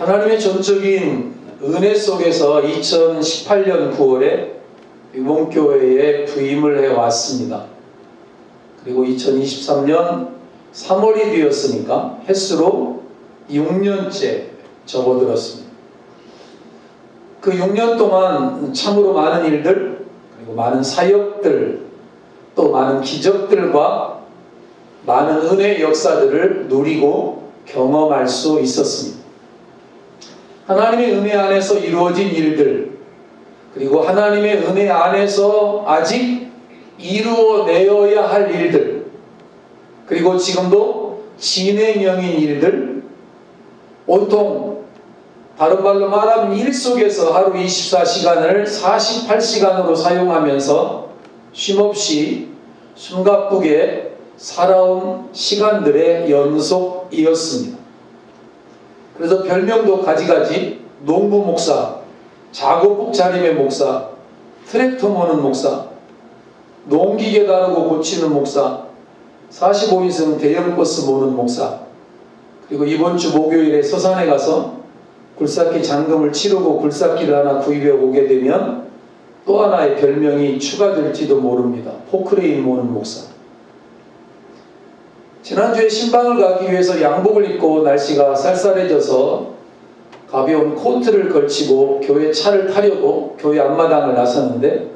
하나님의 전적인 은혜 속에서 2018년 9월에 위봉교회에 부임을 해왔습니다. 그리고 2023년 3월이 되었으니까 횟수로 6년째 접어들었습니다. 그 6년 동안 참으로 많은 일들, 그리고 많은 사역들, 또 많은 기적들과 많은 은혜의 역사들을 누리고 경험할 수 있었습니다. 하나님의 은혜 안에서 이루어진 일들, 그리고 하나님의 은혜 안에서 아직 이루어내어야 할 일들, 그리고 지금도 진행형인 일들, 온통 다른 말로 말하면 일 속에서 하루 24시간을 48시간으로 사용하면서 쉼없이 숨가쁘게 살아온 시간들의 연속이었습니다. 그래서 별명도 가지가지, 농부 목사, 작업복 차림의 목사, 트랙터 모는 목사, 농기계 다루고 고치는 목사, 45인승 대형버스 모는 목사, 그리고 이번 주 목요일에 서산에 가서 굴삭기 잔금을 치르고 굴삭기를 하나 구입해 오게 되면 또 하나의 별명이 추가될지도 모릅니다. 포크레인 모는 목사. 지난주에 신방을 가기 위해서 양복을 입고 날씨가 쌀쌀해져서 가벼운 코트를 걸치고 교회 차를 타려고 교회 앞마당을 나섰는데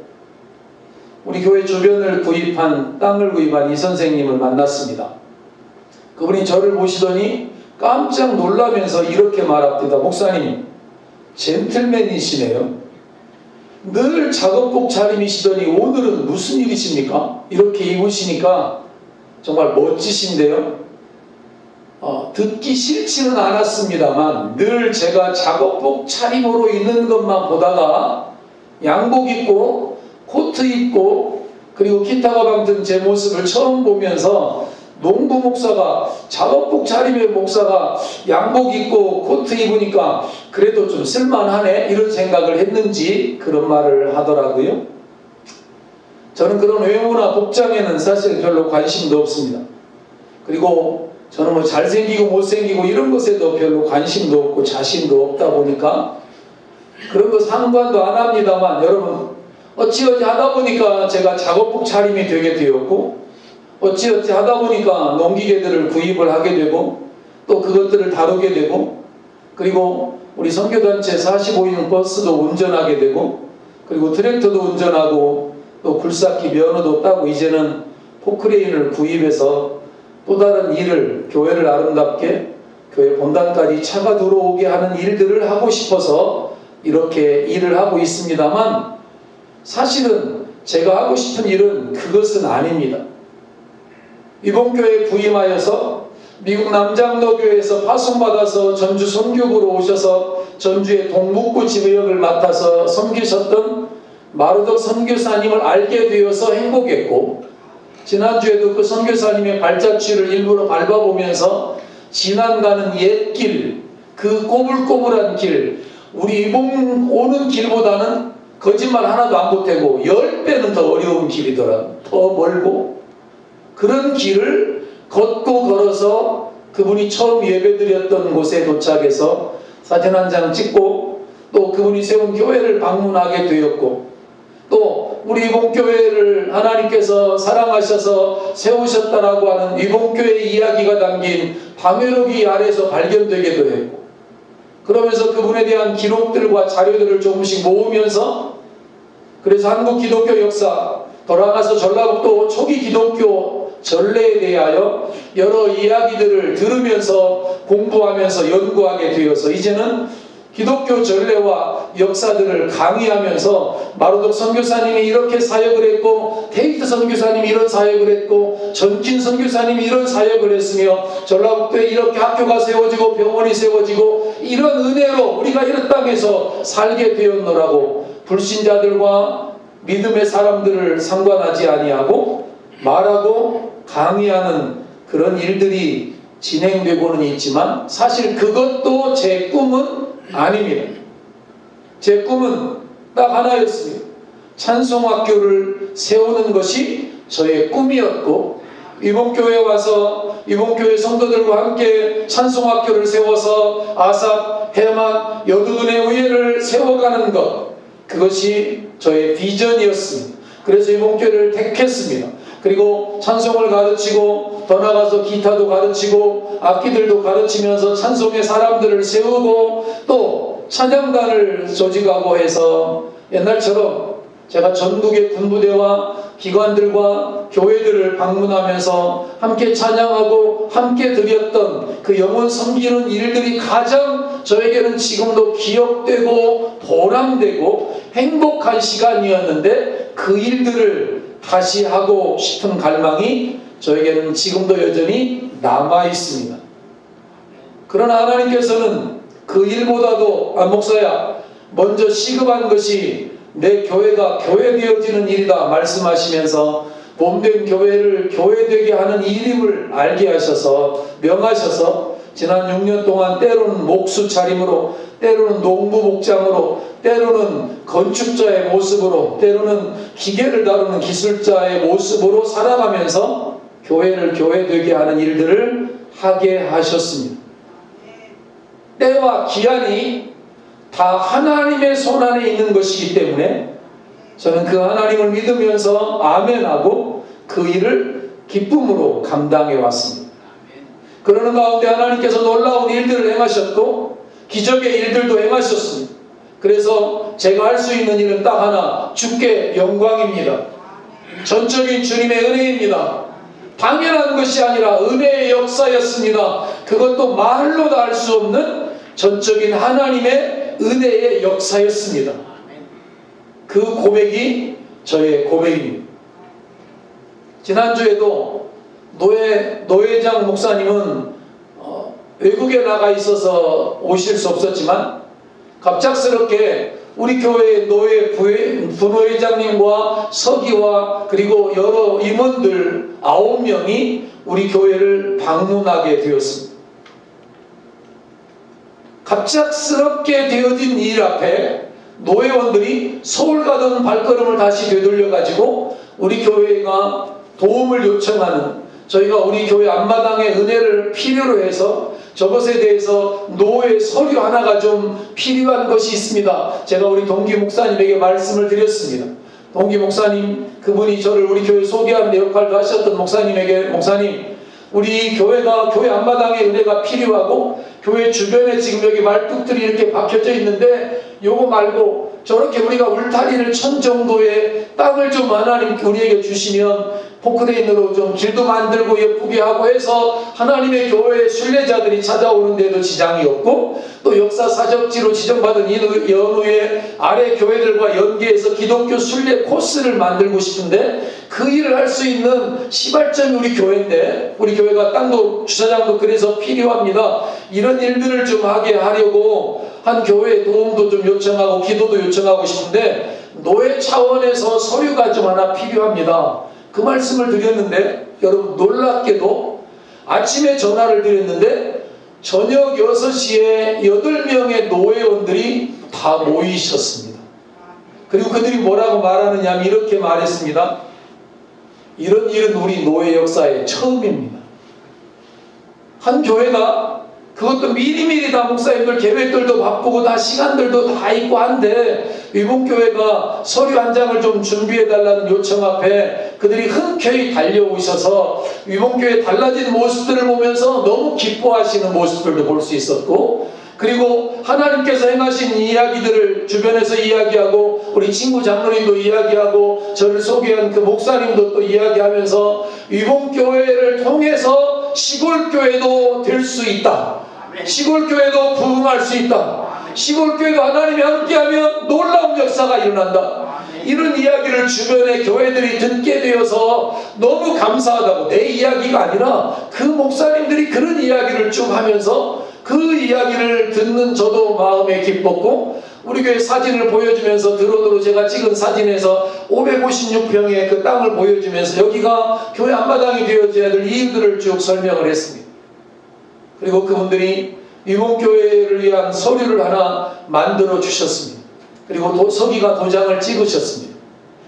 우리 교회 주변을 구입한 땅을 구입한 이 선생님을 만났습니다. 그분이 저를 보시더니 깜짝 놀라면서 이렇게 말합니다. 목사님, 젠틀맨이시네요. 늘 작업복 차림이시더니 오늘은 무슨 일이십니까? 이렇게 입으시니까 정말 멋지신데요. 듣기 싫지는 않았습니다만 늘 제가 작업복 차림으로 있는 것만 보다가 양복 입고 코트 입고 그리고 기타 가방 든 제 모습을 처음 보면서 농부 목사가 작업복 차림의 목사가 양복 입고 코트 입으니까 그래도 좀 쓸만하네 이런 생각을 했는지 그런 말을 하더라고요. 저는 그런 외모나 복장에는 사실 별로 관심도 없습니다. 그리고 저는 뭐 잘생기고 못생기고 이런 것에도 별로 관심도 없고 자신도 없다 보니까 그런 거 상관도 안 합니다만 여러분 어찌어찌 하다 보니까 제가 작업복 차림이 되게 되었고 어찌어찌 하다 보니까 농기계들을 구입을 하게 되고 또 그것들을 다루게 되고 그리고 우리 선교단체 45인 버스도 운전하게 되고 그리고 트랙터도 운전하고 또 굴삭기 면허도 따고 이제는 포크레인을 구입해서 또 다른 일을 교회를 아름답게 교회 본당까지 차가 들어오게 하는 일들을 하고 싶어서 이렇게 일을 하고 있습니다만 사실은 제가 하고 싶은 일은 그것은 아닙니다. 위봉교회에 부임하여서 미국 남장로교회에서 파송받아서 전주 선교부로 오셔서 전주의 동북부 지부역을 맡아서 섬기셨던 마르덕 선교사님을 알게 되어서 행복했고 지난주에도 그 선교사님의 발자취를 일부러 밟아보면서 지나가는 옛길, 그 꼬불꼬불한 길, 우리 위봉 오는 길보다는 거짓말 하나도 안 보태고 10배는 더 어려운 길이더라. 더 멀고 그런 길을 걷고 걸어서 그분이 처음 예배드렸던 곳에 도착해서 사진 한 장 찍고 또 그분이 세운 교회를 방문하게 되었고 또 우리 위봉교회를 하나님께서 사랑하셔서 세우셨다라고 하는 위봉교회의 이야기가 담긴 방해록이 아래에서 발견되기도 했고 그러면서 그분에 대한 기록들과 자료들을 조금씩 모으면서 그래서 한국 기독교 역사 돌아가서 전라북도 초기 기독교 전례에 대하여 여러 이야기들을 들으면서 공부하면서 연구하게 되어서 이제는 기독교 전례와 역사들을 강의하면서 마르독 선교사님이 이렇게 사역을 했고 데이트 선교사님이 이런 사역을 했고 전진 선교사님이 이런 사역을 했으며 전라북도에 이렇게 학교가 세워지고 병원이 세워지고 이런 은혜로 우리가 이런 땅에서 살게 되었노라고 불신자들과 믿음의 사람들을 상관하지 아니하고 말하고 강의하는 그런 일들이 진행되고는 있지만 사실 그것도 제 꿈은 아닙니다. 제 꿈은 딱 하나였습니다. 찬송학교를 세우는 것이 저의 꿈이었고 위봉교회에 와서 위봉교회 성도들과 함께 찬송학교를 세워서 아삽 해만 여두둔의 의회를 세워가는 것, 그것이 저의 비전이었습니다. 그래서 이봉교회를 택했습니다. 그리고 찬송을 가르치고 더 나아가서 기타도 가르치고 악기들도 가르치면서 찬송의 사람들을 세우고 또 찬양단을 조직하고 해서 옛날처럼 제가 전국의 군부대와 기관들과 교회들을 방문하면서 함께 찬양하고 함께 드렸던 그 영혼 섬기는 일들이 가장 저에게는 지금도 기억되고 보람되고 행복한 시간이었는데 그 일들을 다시 하고 싶은 갈망이 저에게는 지금도 여전히 남아 있습니다. 그러나 하나님께서는 그 일보다도 목사야 먼저 시급한 것이 내 교회가 교회되어지는 일이다 말씀하시면서 몸된 교회를 교회되게 하는 일임을 알게 하셔서 명하셔서 지난 6년 동안 때로는 목수 차림으로, 때로는 농부 목장으로, 때로는 건축자의 모습으로, 때로는 기계를 다루는 기술자의 모습으로 살아가면서 교회를 교회되게 하는 일들을 하게 하셨습니다. 때와 기한이 다 하나님의 손 안에 있는 것이기 때문에 저는 그 하나님을 믿으면서 아멘하고 그 일을 기쁨으로 감당해 왔습니다. 그러는 가운데 하나님께서 놀라운 일들을 행하셨고 기적의 일들도 행하셨습니다. 그래서 제가 할 수 있는 일은 딱 하나, 주께 영광입니다. 전적인 주님의 은혜입니다. 당연한 것이 아니라 은혜의 역사였습니다. 그것도 말로 다 할 수 없는 전적인 하나님의 은혜의 역사였습니다. 그 고백이 저의 고백입니다. 지난주에도 노회장 목사님은 외국에 나가 있어서 오실 수 없었지만 갑작스럽게 우리 교회의 부노회장님과 서기와 그리고 여러 임원들 9명이 우리 교회를 방문하게 되었습니다. 갑작스럽게 되어진 일 앞에 노회원들이 서울 가던 발걸음을 다시 되돌려가지고 우리 교회가 도움을 요청하는, 저희가 우리 교회 앞마당의 은혜를 필요로 해서 저것에 대해서 노회 서류 하나가 좀 필요한 것이 있습니다. 제가 우리 동기 목사님에게 말씀을 드렸습니다. 동기 목사님, 그분이 저를 우리 교회 소개하는 역할도 하셨던 목사님에게, 목사님, 우리 교회가 교회 앞마당에 은혜가 필요하고 교회 주변에 지금 여기 말뚝들이 이렇게 박혀져 있는데 요거 말고 저렇게 우리가 울타리를 천 정도의 땅을 좀 하나님 우리에게 주시면 포크레인으로 좀 길도 만들고 예쁘게 하고 해서 하나님의 교회의 순례자들이 찾아오는 데도 지장이 없고 또 역사 사적지로 지정받은 이 연후에 아래 교회들과 연계해서 기독교 순례 코스를 만들고 싶은데 그 일을 할 수 있는 시발점이 우리 교회인데 우리 교회가 땅도 주차장도 그래서 필요합니다. 이런 일들을 좀 하게 하려고 한 교회의 도움도 좀 요청하고 기도도 요청하고 싶은데 노회 차원에서 서류가 좀 하나 필요합니다. 그 말씀을 드렸는데 여러분 놀랍게도 아침에 전화를 드렸는데 저녁 6시에 8명의 노회원들이 다 모이셨습니다. 그리고 그들이 뭐라고 말하느냐 하면 이렇게 말했습니다. 이런 일은 우리 노회 역사에 처음입니다. 한 교회가 그것도 미리미리 다 목사님들 계획들도 바쁘고 다 시간들도 다 있고 한데 위봉교회가 서류 한 장을 좀 준비해달라는 요청 앞에 그들이 흔쾌히 달려오셔서 위봉교회 달라진 모습들을 보면서 너무 기뻐하시는 모습들도 볼 수 있었고 그리고 하나님께서 행하신 이야기들을 주변에서 이야기하고 우리 친구 장로님도 이야기하고 저를 소개한 그 목사님도 또 이야기하면서 위봉교회를 통해서 시골교회도 될 수 있다. 시골교회도 부흥할 수 있다. 시골교회도 하나님이 함께하면 놀라운 역사가 일어난다. 이런 이야기를 주변의 교회들이 듣게 되어서 너무 감사하다고, 내 이야기가 아니라 그 목사님들이 그런 이야기를 쭉 하면서 그 이야기를 듣는 저도 마음에 기뻤고 우리 교회 사진을 보여주면서 드론으로 제가 찍은 사진에서 556평의 그 땅을 보여주면서 여기가 교회 앞마당이 되어져야 될 이유들을 쭉 설명을 했습니다. 그리고 그분들이 위봉교회를 위한 서류를 하나 만들어 주셨습니다. 그리고 서기가 도장을 찍으셨습니다.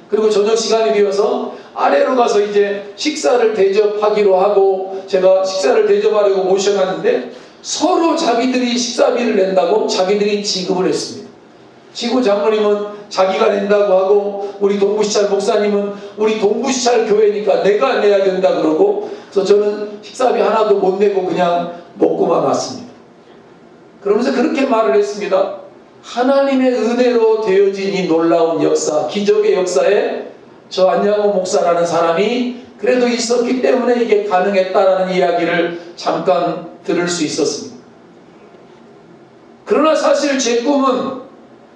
그리고 저녁 시간이 되어서 아래로 가서 이제 식사를 대접하기로 하고 제가 식사를 대접하려고 모셔갔는데 서로 자기들이 식사비를 낸다고 자기들이 지급을 했습니다. 지구 장로님은 자기가 낸다고 하고, 우리 동부시찰 목사님은 우리 동부시찰 교회니까 내가 내야 된다 그러고, 그래서 저는 식사비 하나도 못 내고 그냥 먹고만 왔습니다. 그러면서 그렇게 말을 했습니다. 하나님의 은혜로 되어진 이 놀라운 역사, 기적의 역사에 저 안양호 목사라는 사람이 그래도 있었기 때문에 이게 가능했다라는 이야기를 잠깐 들을 수 있었습니다. 그러나 사실 제 꿈은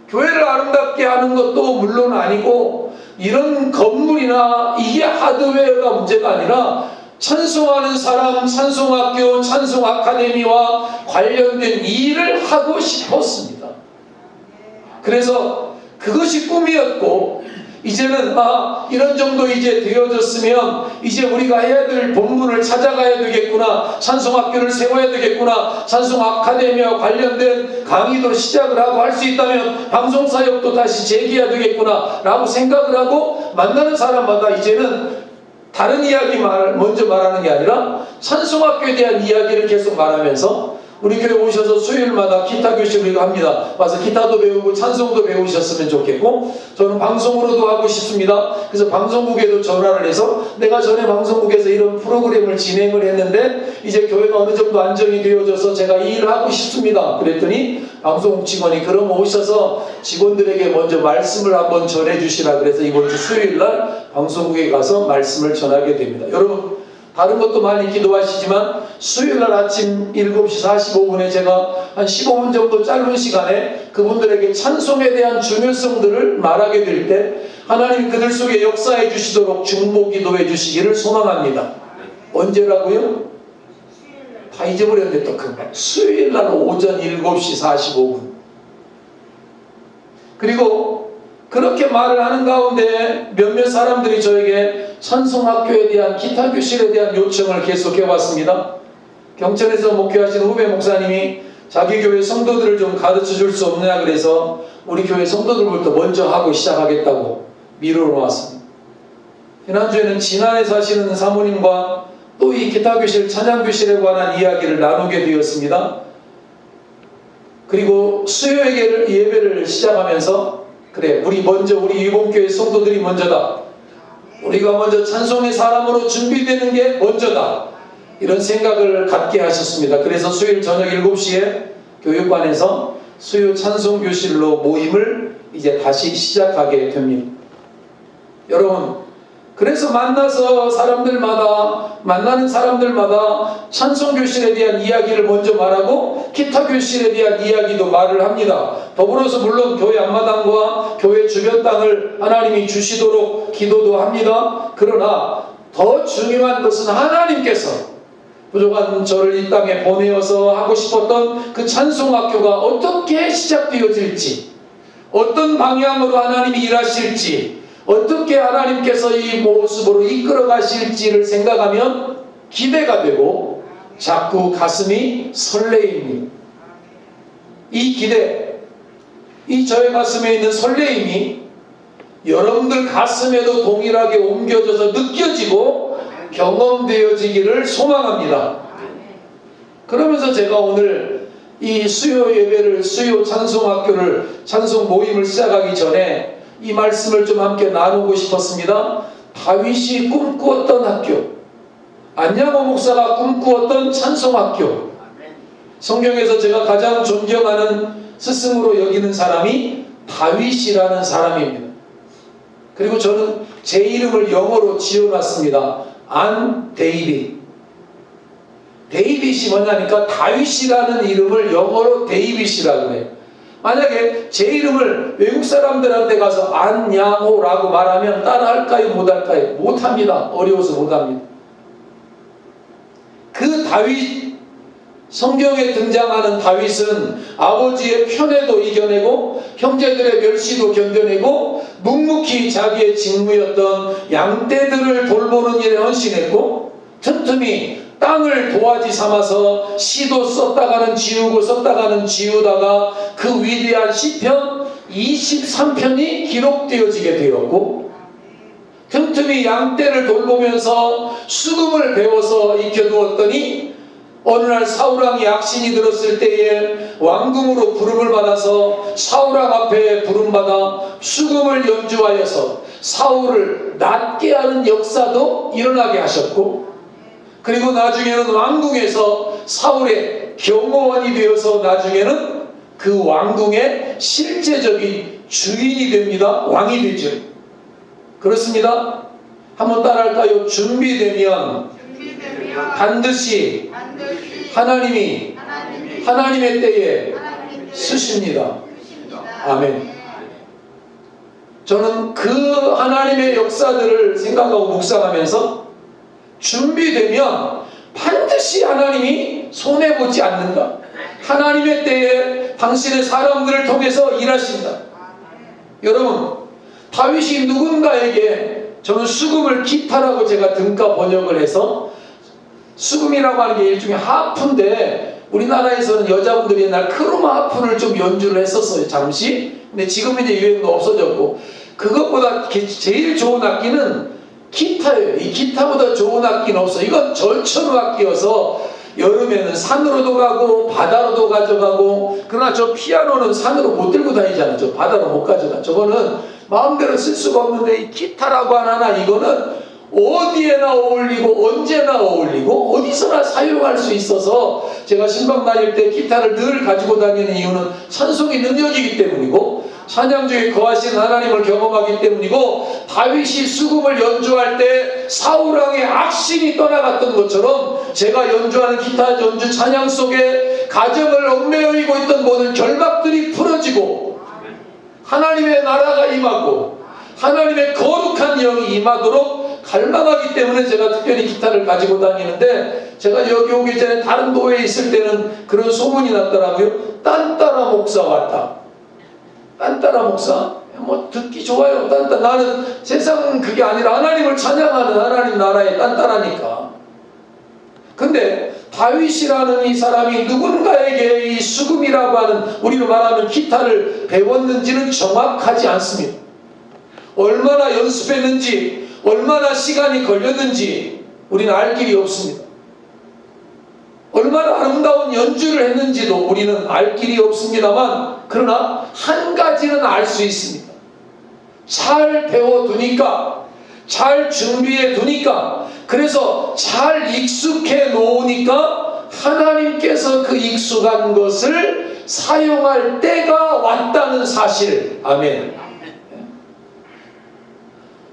교회를 아름답게 하는 것도 물론 아니고, 이런 건물이나 이게 하드웨어가 문제가 아니라 찬송하는 사람, 찬송학교, 찬송아카데미와 관련된 일을 하고 싶었습니다. 그래서 그것이 꿈이었고, 이제는 이런 정도 이제 되어졌으면 이제 우리가 해야 될 본문을 찾아가야 되겠구나, 찬송학교를 세워야 되겠구나, 찬송아카데미와 관련된 강의도 시작을 하고 할 수 있다면 방송사역도 다시 재개해야 되겠구나 라고 생각을 하고, 만나는 사람마다 이제는 다른 이야기 먼저 말하는 게 아니라 찬송학교에 대한 이야기를 계속 말하면서, 우리 교회 오셔서 수요일마다 기타 교실 우리가 합니다. 와서 기타도 배우고 찬송도 배우셨으면 좋겠고, 저는 방송으로도 하고 싶습니다. 그래서 방송국에도 전화를 해서 내가 전에 방송국에서 이런 프로그램을 진행을 했는데 이제 교회가 어느 정도 안정이 되어져서 제가 이 일을 하고 싶습니다. 그랬더니 방송국 직원이 그럼 오셔서 직원들에게 먼저 말씀을 한번 전해주시라 그래서 이번 주 수요일날 방송국에 가서 말씀을 전하게 됩니다. 여러분, 다른 것도 많이 기도하시지만 수요일날 아침 7시 45분에 제가 한 15분 정도 짧은 시간에 그분들에게 찬송에 대한 중요성들을 말하게 될 때 하나님 그들 속에 역사해 주시도록 중보기도해 주시기를 소망합니다. 언제라고요? 다 잊어버렸는데 또 금방. 수요일날 오전 7시 45분. 그리고 그렇게 말을 하는 가운데 몇몇 사람들이 저에게 찬송학교에 대한 기타 교실에 대한 요청을 계속해 왔습니다. 경천에서 목회하시는 후배 목사님이 자기 교회 성도들을 좀 가르쳐 줄 수 없느냐 그래서 우리 교회 성도들부터 먼저 하고 시작하겠다고 미루어 왔습니다. 지난주에는 진안에 사시는 사모님과 또 이 기타 교실, 찬양 교실에 관한 이야기를 나누게 되었습니다. 그리고 수요 예배를 시작하면서 그래, 우리 유봉교회 성도들이 먼저다. 우리가 먼저 찬송의 사람으로 준비되는 게 먼저다. 이런 생각을 갖게 하셨습니다. 그래서 수요일 저녁 7시에 교육관에서 수요 찬송교실로 모임을 이제 다시 시작하게 됩니다. 여러분, 그래서 만나는 사람들마다 찬송교실에 대한 이야기를 먼저 말하고 기타 교실에 대한 이야기도 말을 합니다. 더불어서 물론 교회 앞마당과 교회 주변 땅을 하나님이 주시도록 기도도 합니다. 그러나 더 중요한 것은 하나님께서 부족한 저를 이 땅에 보내어서 하고 싶었던 그 찬송학교가 어떻게 시작되어질지, 어떤 방향으로 하나님이 일하실지, 어떻게 하나님께서 이 모습으로 이끌어 가실지를 생각하면 기대가 되고 자꾸 가슴이 설레입니다. 이 기대, 이 저의 가슴에 있는 설레임이 여러분들 가슴에도 동일하게 옮겨져서 느껴지고 경험되어지기를 소망합니다. 그러면서 제가 오늘 이 수요 예배를, 수요 찬송학교를, 찬송 모임을 시작하기 전에 이 말씀을 좀 함께 나누고 싶었습니다. 다윗이 꿈꾸었던 학교, 안양호 목사가 꿈꾸었던 찬송학교. 성경에서 제가 가장 존경하는 스승으로 여기는 사람이 다윗이라는 사람입니다. 그리고 저는 제 이름을 영어로 지어놨습니다. 안 데이빗. 데이빗이 뭐냐니까 다윗이라는 이름을 영어로 데이빗이라고 해요. 만약에 제 이름을 외국 사람들한테 가서 안양호라고 말하면 따라할까요? 못할까요? 못합니다. 어려워서 못합니다. 그 다윗, 성경에 등장하는 다윗은 아버지의 편애도 이겨내고 형제들의 멸시도 견뎌내고 묵묵히 자기의 직무였던 양떼들을 돌보는 일에 헌신했고 틈틈이 땅을 도화지 삼아서 시도 썼다가는 지우고 썼다가는 지우다가 그 위대한 시편 23편이 기록되어지게 되었고 틈틈이 양떼를 돌보면서 수금을 배워서 익혀두었더니 어느 날 사울왕이 악신이 들었을 때에 왕궁으로 부름을 받아서 사울왕 앞에 부름받아 수금을 연주하여서 사울을 낫게 하는 역사도 일어나게 하셨고, 그리고 나중에는 왕궁에서 사울의 경호원이 되어서 나중에는 그 왕궁의 실제적인 주인이 됩니다. 왕이 되죠. 그렇습니다. 한번 따라할까요? 준비되면 반드시 하나님이 하나님의 때에 쓰십니다. 아멘. 저는 그 하나님의 역사들을 생각하고 묵상하면서 준비되면 반드시 하나님이 손해보지 않는다. 하나님의 때에 당신의 사람들을 통해서 일하신다. 여러분, 다윗이 누군가에게, 저는 수금을 기타라고 제가 등가 번역을 해서, 수금이라고 하는 게 일종의 하프인데 우리나라에서는 여자분들이 옛날 크로마 하프를 좀 연주를 했었어요, 잠시. 근데 지금은 이제 유행도 없어졌고, 그것보다 제일 좋은 악기는 기타예요. 이 기타보다 좋은 악기는 없어. 이건 절천후 악기여서 여름에는 산으로도 가고 바다로도 가져가고, 그러나 저 피아노는 산으로 못 들고 다니잖아. 저 바다로 못 가져가. 저거는 마음대로 쓸 수가 없는데, 이 기타라고 하나, 이거는 어디에나 어울리고 언제나 어울리고 어디서나 사용할 수 있어서, 제가 신방 다닐 때 기타를 늘 가지고 다니는 이유는 찬송의 능력이기 때문이고, 찬양 중에 거하신 하나님을 경험하기 때문이고, 다윗이 수금을 연주할 때 사울왕의 악신이 떠나갔던 것처럼 제가 연주하는 기타 연주 찬양 속에 가정을 얽매이고 있던 모든 결박들이 풀어지고 하나님의 나라가 임하고 하나님의 거룩한 영이 임하도록 갈망하기 때문에 제가 특별히 기타를 가지고 다니는데, 제가 여기 오기 전에 다른 교회에 있을 때는 그런 소문이 났더라고요. 딴따라 목사 왔다. 딴따라 목사? 뭐 듣기 좋아요. 딴따라. 나는 세상은 그게 아니라 하나님을 찬양하는 하나님 나라의 딴따라니까. 근데 다윗이라는 이 사람이 누군가에게 이 수금이라고 하는, 우리로 말하면 기타를 배웠는지는 정확하지 않습니다. 얼마나 연습했는지, 얼마나 시간이 걸렸는지 우리는 알 길이 없습니다. 얼마나 아름다운 연주를 했는지도 우리는 알 길이 없습니다만, 그러나 한 가지는 알 수 있습니다. 잘 배워두니까, 잘 준비해 두니까, 그래서 잘 익숙해 놓으니까 하나님께서 그 익숙한 것을 사용할 때가 왔다는 사실. 아멘.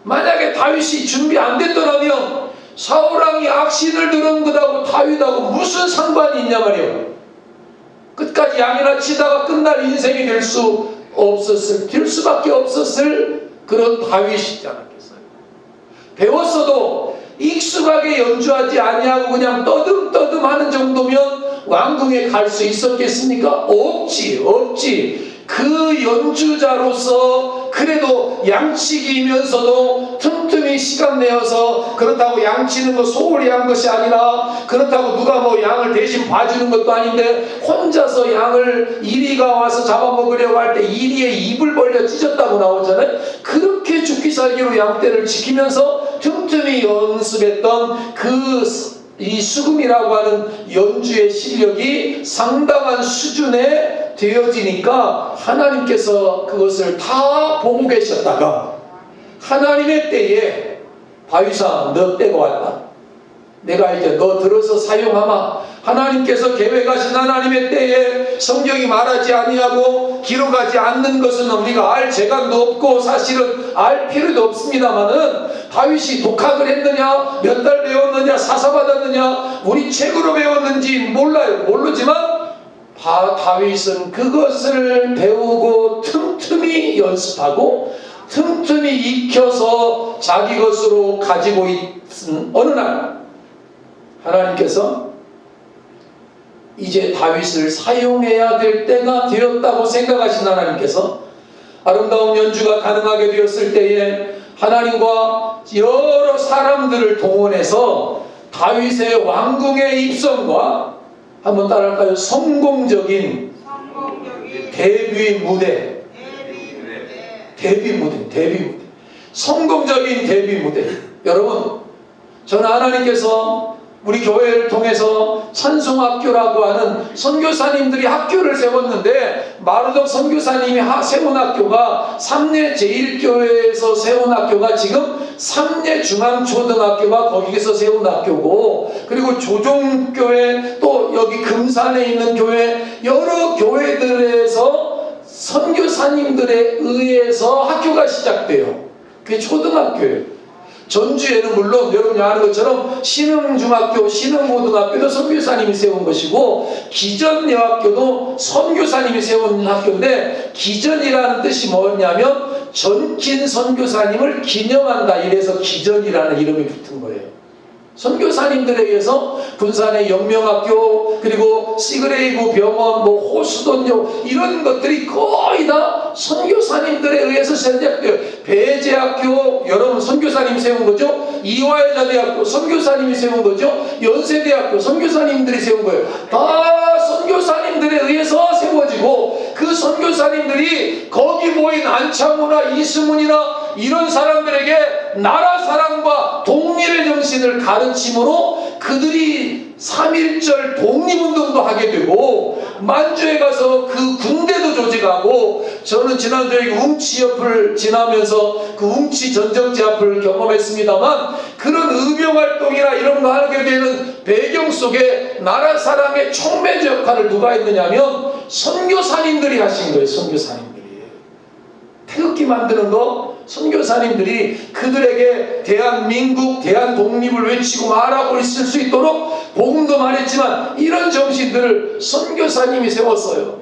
만약에 다윗이 준비 안 됐더라면 사울왕이 악신을 들은 것하고 다윗하고 무슨 상관이 있냐 말이에요. 끝까지 양이나 치다가 끝날 인생이 될 수밖에 없었을 그런 다윗이지 않았겠어요. 배웠어도 익숙하게 연주하지 아니하고 그냥 떠듬떠듬 하는 정도면 왕궁에 갈 수 있었겠습니까? 없지. 그 연주자로서 그래도 양치기면서도 틈틈이 시간 내어서, 그렇다고 양치는 거 소홀히 한 것이 아니라, 그렇다고 누가 뭐 양을 대신 봐주는 것도 아닌데 혼자서 양을 이리가 와서 잡아먹으려고 할 때 이리의 입을 벌려 찢었다고 나오잖아요. 그렇게 죽기 살기로 양떼를 지키면서 틈틈이 연습했던 이 수금이라고 하는 연주의 실력이 상당한 수준에 되어지니까 하나님께서 그것을 다 보고 계셨다가 하나님의 때에 다윗아, 너 때가 왔다. 내가 이제 너 들어서 사용하마. 하나님께서 계획하신 하나님의 때에 성경이 말하지 아니하고 기록하지 않는 것은 우리가 알 재간도 없고 사실은 알 필요도 없습니다만은, 다윗이 독학을 했느냐, 몇 달 배웠느냐, 사사받았느냐, 우리 책으로 배웠는지 몰라요. 모르지만 다윗은 그것을 배우고 틈틈이 연습하고 틈틈이 익혀서 자기 것으로 가지고 있은 어느 날 하나님께서 이제 다윗을 사용해야 될 때가 되었다고 생각하신 하나님께서 아름다운 연주가 가능하게 되었을 때에 하나님과 여러 사람들을 동원해서 다윗의 왕궁의 입성과, 한번 따라할까요? 성공적인 데뷔 무대. 성공적인 데뷔 무대. 여러분, 저는 하나님께서 우리 교회를 통해서 찬송학교라고 하는 선교사님들이 학교를 세웠는데, 마르독 선교사님이 세운 학교가 삼례제일교회에서 세운 학교가 지금 삼례중앙초등학교가 거기에서 세운 학교고, 그리고 조종교회, 또 여기 금산에 있는 교회, 여러 교회들에서 선교사님들에 의해서 학교가 시작돼요. 그게 초등학교예요. 전주에는 물론 여러분이 아는 것처럼 신흥중학교, 신흥고등학교도 선교사님이 세운 것이고, 기전여학교도 선교사님이 세운 학교인데, 기전이라는 뜻이 뭐냐면 전킨 선교사님을 기념한다, 이래서 기전이라는 이름이 붙은 거예요. 선교사님들에 의해서 군산의 영명학교, 그리고 시그레이브 병원, 호수돈요, 이런 것들이 거의 다 선교사님들에 의해서 시작돼요. 배제학교, 여러분 선교사님이 세운 거죠. 이화여자대학교 선교사님이 세운 거죠. 연세대학교 선교사님들이 세운 거예요. 다 선교사님들에 의해서 세워지고, 그 선교사님들이 거기 모인 안창호나 이승훈이나 이런 사람들에게 나라 사랑과 독립의 정신을 가르침으로 그들이 3.1절 독립운동도 하게 되고, 만주에 가서 그 군대도 조직하고, 저는 지난주에 웅치 옆을 지나면서 그 웅치 전정지 앞을 경험했습니다만, 그런 의병활동이나 이런 거 하게 되는 배경 속에 나라 사랑의 촉매제 역할을 누가 했느냐면 선교사님들이 하신 거예요. 선교사님들이 태극기 만드는 거 선교사님들이 그들에게 대한민국, 대한독립을 외치고 말하고 있을 수 있도록 복음도 말했지만, 이런 정신들을 선교사님이 세웠어요.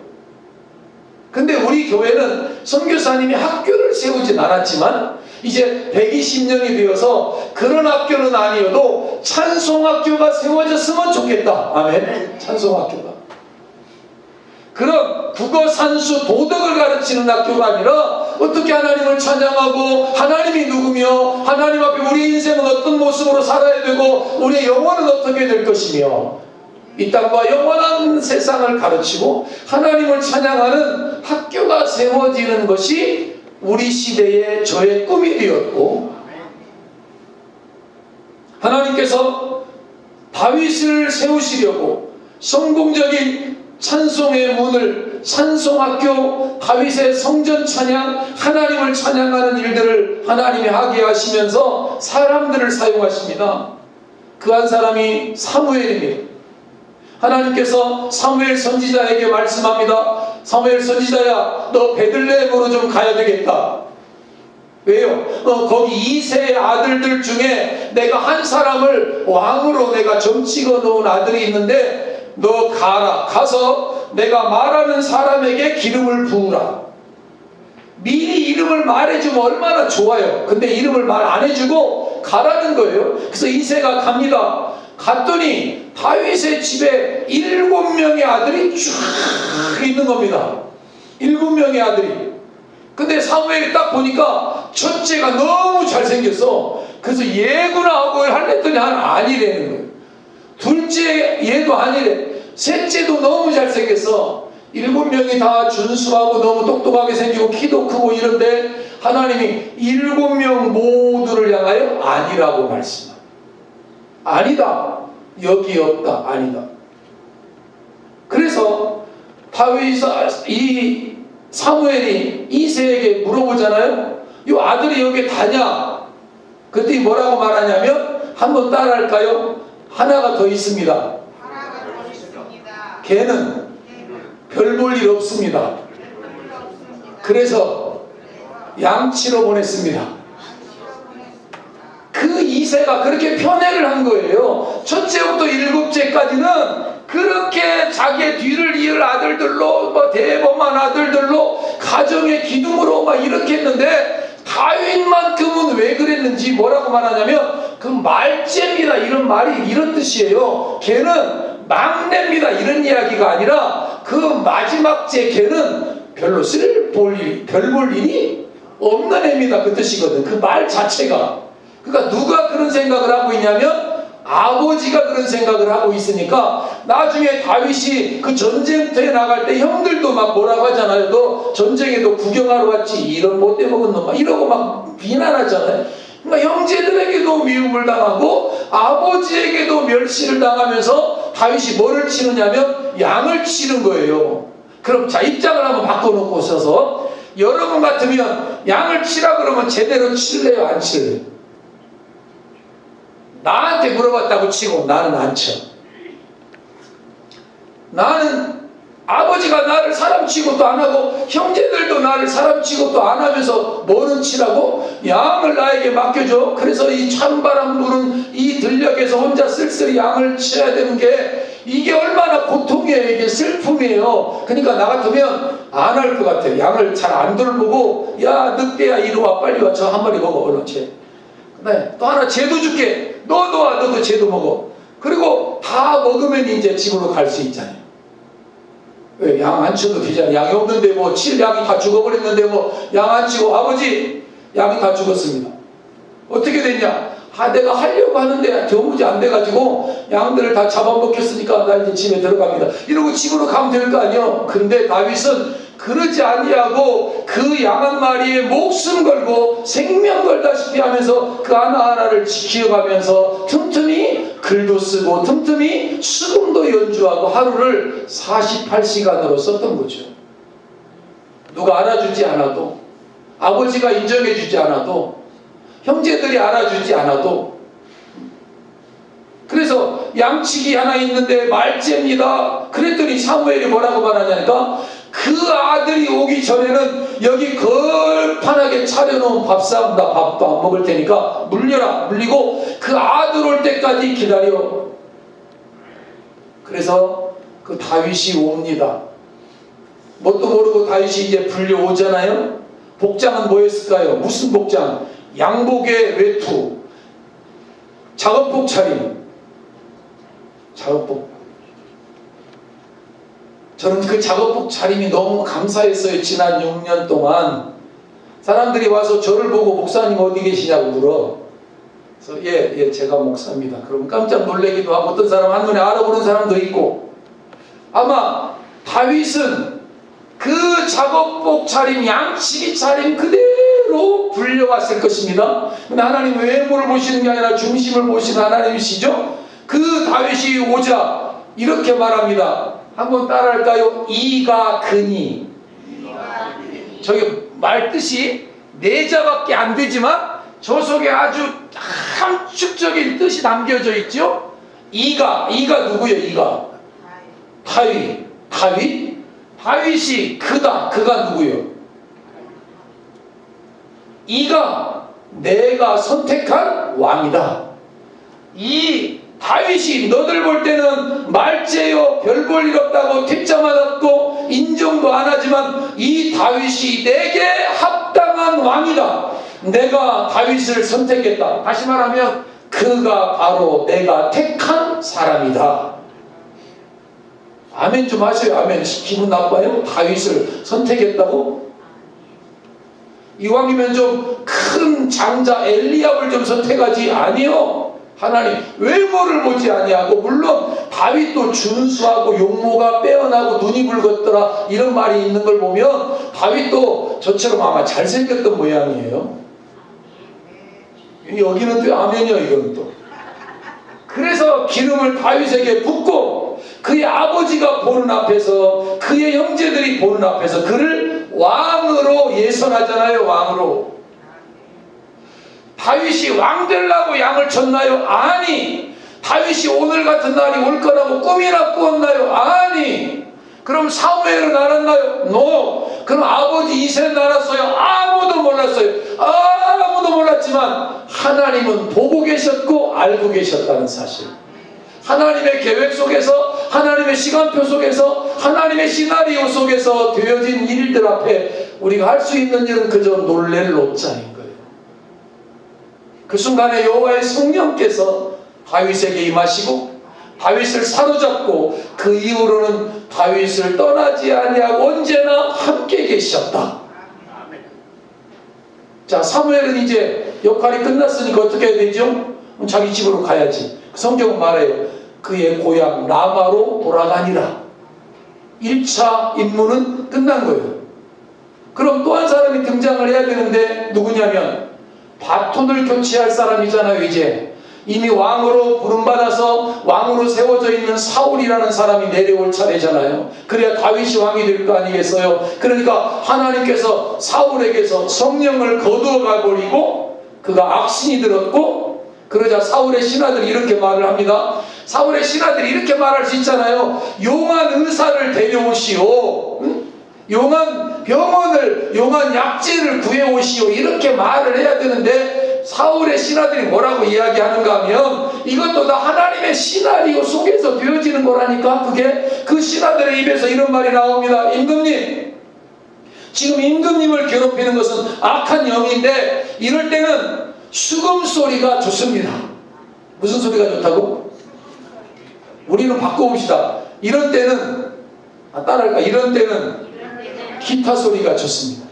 근데 우리 교회는 선교사님이 학교를 세우진 않았지만 이제 120년이 되어서 그런 학교는 아니어도 찬송학교가 세워졌으면 좋겠다. 아멘. 찬송학교가 그런 국어, 산수, 도덕을 가르치는 학교가 아니라 어떻게 하나님을 찬양하고 하나님이 누구며 하나님 앞에 우리 인생은 어떤 모습으로 살아야 되고 우리의 영혼은 어떻게 될 것이며 이 땅과 영원한 세상을 가르치고 하나님을 찬양하는 학교가 세워지는 것이 우리 시대의 저의 꿈이 되었고, 하나님께서 다윗을 세우시려고 성공적인 찬송의 문을, 찬송학교, 다윗의 성전 찬양, 하나님을 찬양하는 일들을 하나님이 하게 하시면서 사람들을 사용하십니다. 그 한 사람이 사무엘입니다. 하나님께서 사무엘 선지자에게 말씀합니다. 사무엘 선지자야, 너 베들레헴으로 좀 가야 되겠다. 왜요? 거기 이세의 아들들 중에 내가 한 사람을 왕으로 내가 점 찍어 놓은 아들이 있는데 너 가라. 가서 내가 말하는 사람에게 기름을 부으라. 미리 이름을 말해주면 얼마나 좋아요. 근데 이름을 말 안 해주고 가라는 거예요. 그래서 이세가 갑니다. 갔더니 다윗의 집에 7명의 아들이 쭉 있는 겁니다. 7명의 아들이. 근데 사무엘이 딱 보니까 첫째가 너무 잘생겼어. 그래서 얘구나 하고 할랬더니 아니라는 거예요. 둘째 얘도 아니래. 셋째도 너무 잘생겼어. 7명이 다 준수하고 너무 똑똑하게 생기고 키도 크고 이런데 하나님이 7명 모두를 향하여 아니라고 말씀합니다. 아니다. 여기 없다. 아니다. 그래서 이 사무엘이 이새에게 물어보잖아요. 이 아들이 여기에 다냐? 그랬더니 뭐라고 말하냐면, 한번 따라할까요? 하나가 더 있습니다. 하나가 더 있습니다. 걔는 별 볼 일 없습니다. 그래서 양치로 보냈습니다. 그 이세가 그렇게 편애를 한 거예요. 첫째부터 7째까지는 그렇게 자기의 뒤를 이을 아들들로, 대범한 아들들로, 가정의 기둥으로 막 이렇게 했는데, 다윗만큼은 왜 그랬는지 뭐라고 말하냐면, 그 말째입니다. 이런 말이 이런 뜻이에요. 걔는 막내입니다. 이런 이야기가 아니라, 그 마지막 째 걔는 별로 별 볼 일이 없는 애입니다. 그 뜻이거든. 그 말 자체가. 그러니까 누가 그런 생각을 하고 있냐면 아버지가 그런 생각을 하고 있으니까, 나중에 다윗이 그 전쟁터에 나갈 때 형들도 막 뭐라고 하잖아요. 너 전쟁에도 구경하러 왔지, 이런 못돼 먹은 놈, 막 이러고 막 비난하잖아요. 그러니까 형제들에게도 미움을 당하고 아버지에게도 멸시를 당하면서 다윗이 뭐를 치느냐면 양을 치는 거예요. 그럼 자, 입장을 한번 바꿔놓고 있어서 여러분 같으면 양을 치라 그러면 제대로 칠래요, 안 칠래요? 나한테 물어봤다고 치고 나는 안 쳐. 나는 아버지가 나를 사람 취급도 안 하고 형제들도 나를 사람 취급도 안 하면서 뭐는 치라고? 양을 나에게 맡겨줘. 그래서 이 찬바람 부는 이 들녘에서 혼자 쓸쓸히 양을 쳐야 되는 게 이게 얼마나 고통이에요. 이게 슬픔이에요. 그러니까 나 같으면 안 할 것 같아요. 양을 잘 안 돌보고 야 늑대야 이리 와 빨리 와 저 한 마리 먹어 얼른 쟤. 네, 또 하나 쟤도 줄게. 너도 와 너도 쟤도 먹어. 그리고 다 먹으면 이제 집으로 갈 수 있잖아요. 왜? 양 안 쳐도 되잖아. 양이 없는데 뭐 칠 양이 다 죽어버렸는데 뭐 양 안 치고 아버지 양이 다 죽었습니다. 어떻게 됐냐? 내가 하려고 하는데 도무지 안 돼가지고 양들을 다 잡아먹혔으니까 나 이제 집에 들어갑니다. 이러고 집으로 가면 될 거 아니요. 근데 다윗은 그러지 아니하고 그 양 한 마리에 목숨 걸고 생명 걸다시피 하면서 그 하나하나를 지켜가면서 틈틈이 글도 쓰고 틈틈이 수금도 연주하고 하루를 48시간으로 썼던 거죠. 누가 알아주지 않아도 아버지가 인정해주지 않아도 형제들이 알아주지 않아도 그래서 양치기 하나 있는데 말째입니다. 그랬더니 사무엘이 뭐라고 말하냐니까 그 아들이 오기 전에는 여기 걸판하게 차려놓은 밥상 나 밥도 안 먹을 테니까 물려라. 물리고 그 아들 올 때까지 기다려. 그래서 그 다윗이 옵니다. 뭣도 모르고 다윗이 이제 불려오잖아요. 복장은 뭐였을까요? 무슨 복장? 양복의 외투, 작업복 차림, 작업복. 저는 그 작업복 차림이 너무 감사했어요. 지난 6년 동안 사람들이 와서 저를 보고 목사님 어디 계시냐고 물어. 그래서 예 제가 목사입니다. 그럼 깜짝 놀라기도 하고 어떤 사람 한눈에 알아보는 사람도 있고. 아마 다윗은 그 작업복 차림, 양치기 차림 그대로 불려왔을 것입니다. 근데 하나님 외모를 보시는 게 아니라 중심을 보시는 하나님이시죠. 그 다윗이 오자 이렇게 말합니다. 한번 따라할까요? 이가 그니. 저기 말 뜻이 내자밖에 안 되지만 저 속에 아주 함축적인 뜻이 담겨져 있죠. 이가 누구예요? 이가 다윗이 그다. 그가 누구예요? 이가 내가 선택한 왕이다. 이 다윗이 너들 볼 때는 말째요 별 볼 일 없다고 퇴짜 맞았고 인정도 안 하지만 이 다윗이 내게 합당한 왕이다. 내가 다윗을 선택했다. 다시 말하면 그가 바로 내가 택한 사람이다. 아멘 좀 하세요. 아멘. 기분 나빠요? 다윗을 선택했다고? 이왕이면 좀 큰 장자 엘리압을 좀 선택하지. 아니요. 하나님 외모를 보지 아니하고 물론 다윗도 준수하고 용모가 빼어나고 눈이 붉었더라 이런 말이 있는 걸 보면 다윗도 저처럼 아마 잘생겼던 모양이에요. 여기는 또 아멘이요. 이건 또 그래서 기름을 다윗에게 붓고 그의 아버지가 보는 앞에서 그의 형제들이 보는 앞에서 그를 왕으로 예선하잖아요. 왕으로. 다윗이 왕 되려고 양을 쳤나요? 아니. 다윗이 오늘 같은 날이 올 거라고 꿈이나 꾸었나요? 아니. 그럼 사무엘은 알았나요? No. 그럼 아버지 이새는 알았어요? 아무도 몰랐어요. 아무도 몰랐지만 하나님은 보고 계셨고 알고 계셨다는 사실. 하나님의 계획 속에서 하나님의 시간표 속에서 하나님의 시나리오 속에서 되어진 일들 앞에 우리가 할 수 있는 일은 그저 놀랄 노자인 거예요. 그 순간에 여호와의 성령께서 다윗에게 임하시고 다윗을 사로잡고 그 이후로는 다윗을 떠나지 아니하고 언제나 함께 계셨다. 자, 사무엘은 이제 역할이 끝났으니까 어떻게 해야 되죠? 자기 집으로 가야지. 성경은 말해요. 그의 고향 라마로 돌아가니라. 1차 임무는 끝난 거예요. 그럼 또 한 사람이 등장을 해야 되는데 누구냐면 바톤을 교체할 사람이잖아요. 이제 이미 왕으로 부름받아서 왕으로 세워져 있는 사울이라는 사람이 내려올 차례잖아요. 그래야 다윗이 왕이 될 거 아니겠어요. 그러니까 하나님께서 사울에게서 성령을 거두어 가버리고 그가 악신이 들었고, 그러자 사울의 신하들이 이렇게 말을 합니다. 사울의 신하들이 이렇게 말할 수 있잖아요. 용한 의사를 데려오시오. 용한 병원을, 용한 약재를 구해오시오. 이렇게 말을 해야 되는데 사울의 신하들이 뭐라고 이야기하는가 하면 이것도 다 하나님의 시나리오 속에서 되어지는 거라니까. 그게 그 신하들의 입에서 이런 말이 나옵니다. 임금님, 지금 임금님을 괴롭히는 것은 악한 영인데 이럴 때는 수금 소리가 좋습니다. 무슨 소리가 좋다고? 우리는 바꿔봅시다. 이런 때는, 따라할까? 이런 때는 기타 소리가 좋습니다.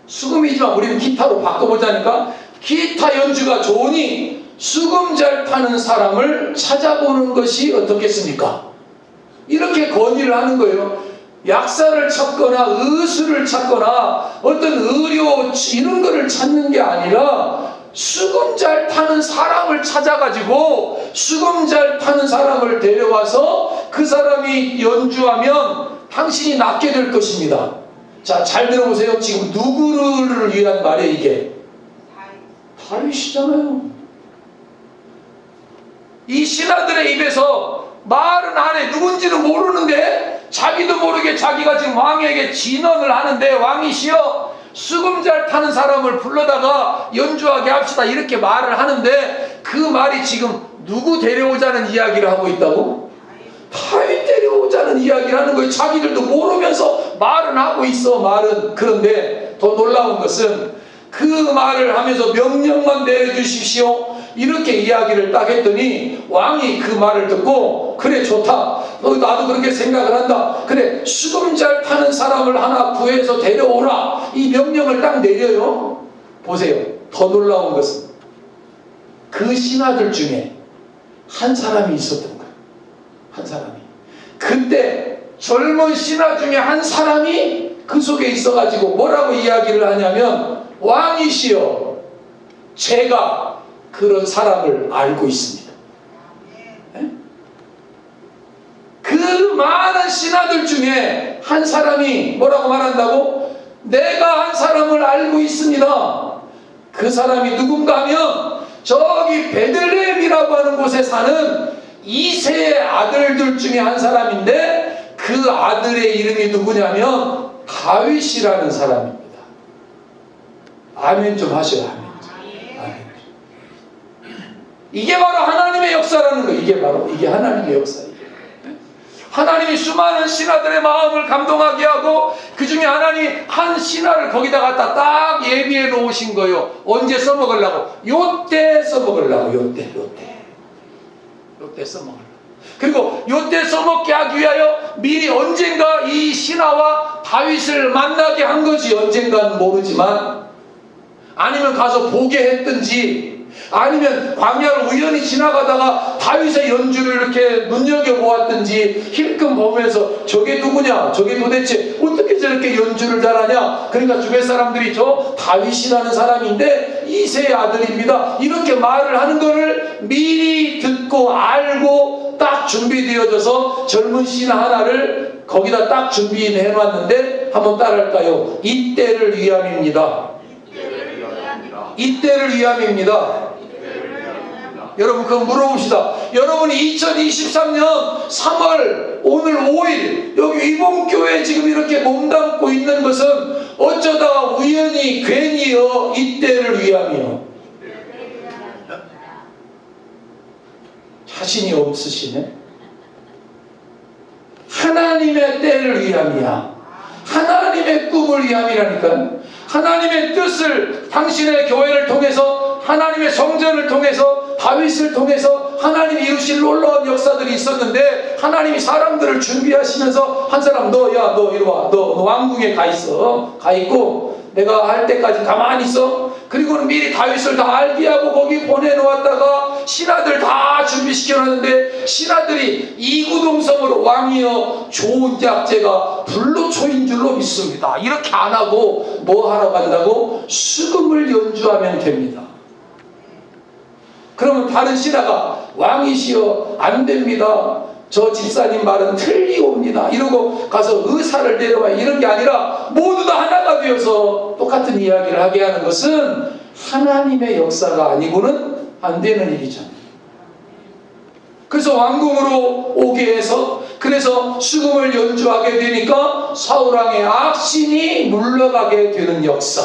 수금이지만 우리는 기타로 바꿔보자니까. 기타 연주가 좋으니 수금 잘 타는 사람을 찾아보는 것이 어떻겠습니까? 이렇게 건의를 하는 거예요. 약사를 찾거나 의술을 찾거나 어떤 의료 이런 거를 찾는 게 아니라 수금 잘 타는 사람을 찾아가지고 수금 잘 타는 사람을 데려와서 그 사람이 연주하면 당신이 낫게 될 것입니다. 자, 잘 들어보세요. 지금 누구를 위한 말이에요, 이게? 다윗이잖아요. 이 신하들의 입에서 말은 안 해. 누군지는 모르는데 자기도 모르게 자기가 지금 왕에게 진언을 하는데, 왕이시여 수금 잘 타는 사람을 불러다가 연주하게 합시다 이렇게 말을 하는데, 그 말이 지금 누구 데려오자는 이야기를 하고 있다고? 다윗 데려오자는 이야기를 하는 거예요. 자기들도 모르면서 말은 하고 있어, 말은. 그런데 더 놀라운 것은 그 말을 하면서 명령만 내려주십시오 이렇게 이야기를 딱 했더니 왕이 그 말을 듣고, 그래 좋다, 나도 그렇게 생각을 한다, 그래 수금 잘 타는 사람을 하나 구해서 데려오라, 이 명령을 딱 내려요. 보세요. 더 놀라운 것은 그 신하들 중에 한 사람이 있었던 거예요. 한 사람이. 그때 젊은 신하 중에 한 사람이 그 속에 있어가지고 뭐라고 이야기를 하냐면, 왕이시여 제가 그런 사람을 알고 있습니다. 네? 그 많은 신하들 중에 한 사람이 뭐라고 말한다고? 내가 한 사람을 알고 있습니다. 그 사람이 누군가 하면 저기 베들레헴이라고 하는 곳에 사는 이새의 아들들 중에 한 사람인데, 그 아들의 이름이 누구냐면 다윗이라는 사람입니다. 아멘 좀 하셔요. 아멘. 이게 바로 하나님의 역사라는 거예요. 이게 하나님의 역사예요. 하나님이 수많은 신하들의 마음을 감동하게 하고 그 중에 하나님 한 신하를 거기다 갖다 딱 예비해 놓으신 거예요. 언제 써먹으려고? 요때 써먹으려고. 요때 써먹으려고. 그리고 요때 써먹게 하기 위하여 미리 언젠가 이 신하와 다윗을 만나게 한 거지. 언젠가는 모르지만, 아니면 가서 보게 했든지, 아니면 광야를 우연히 지나가다가 다윗의 연주를 이렇게 눈여겨보았든지, 힐끔 보면서 저게 누구냐, 저게 도대체 어떻게 저렇게 연주를 잘하냐, 그러니까 주변 사람들이 저 다윗이라는 사람인데 이새의 아들입니다 이렇게 말을 하는 거를 미리 듣고 알고 딱 준비되어져서 젊은 신하 하나를 거기다 딱 준비해 놨는데, 한번 따라할까요? 이때를 위함입니다. 이때를 위함입니다. 여러분 그거 물어봅시다. 여러분이 2023년 3월 오늘 5일 여기 이봉교회에 지금 이렇게 몸담고 있는 것은 어쩌다가 우연히 괜히요 이때를 위함이요. 자신이 없으시네. 하나님의 때를 위함이야. 하나님의 꿈을 위함이라니까요. 하나님의 뜻을 당신의 교회를 통해서, 하나님의 성전을 통해서, 다윗을 통해서 하나님이 이루실 놀라운 역사들이 있었는데, 하나님이 사람들을 준비하시면서 한 사람, 너 이리 와, 너 왕궁에 가 있어. 가 있고 내가 할 때까지 가만히 있어. 그리고는 미리 다윗을 다 알게 하고 거기 보내놓았다가 신하들 다 준비시켜놨는데 신하들이 이구동성으로 왕이여 좋은 약재가 불로초인 줄로 믿습니다. 이렇게 안 하고 뭐 하러 간다고? 수금을 연주하면 됩니다. 그러면 다른 신하가 왕이시여 안 됩니다. 저 집사님 말은 틀리옵니다. 이러고 가서 의사를 내려와 이런 게 아니라 모두 다 하나가 되어서 똑같은 이야기를 하게 하는 것은 하나님의 역사가 아니고는 안 되는 일이잖아요. 그래서 왕궁으로 오게 해서 그래서 수금을 연주하게 되니까 사울왕의 악신이 물러가게 되는 역사.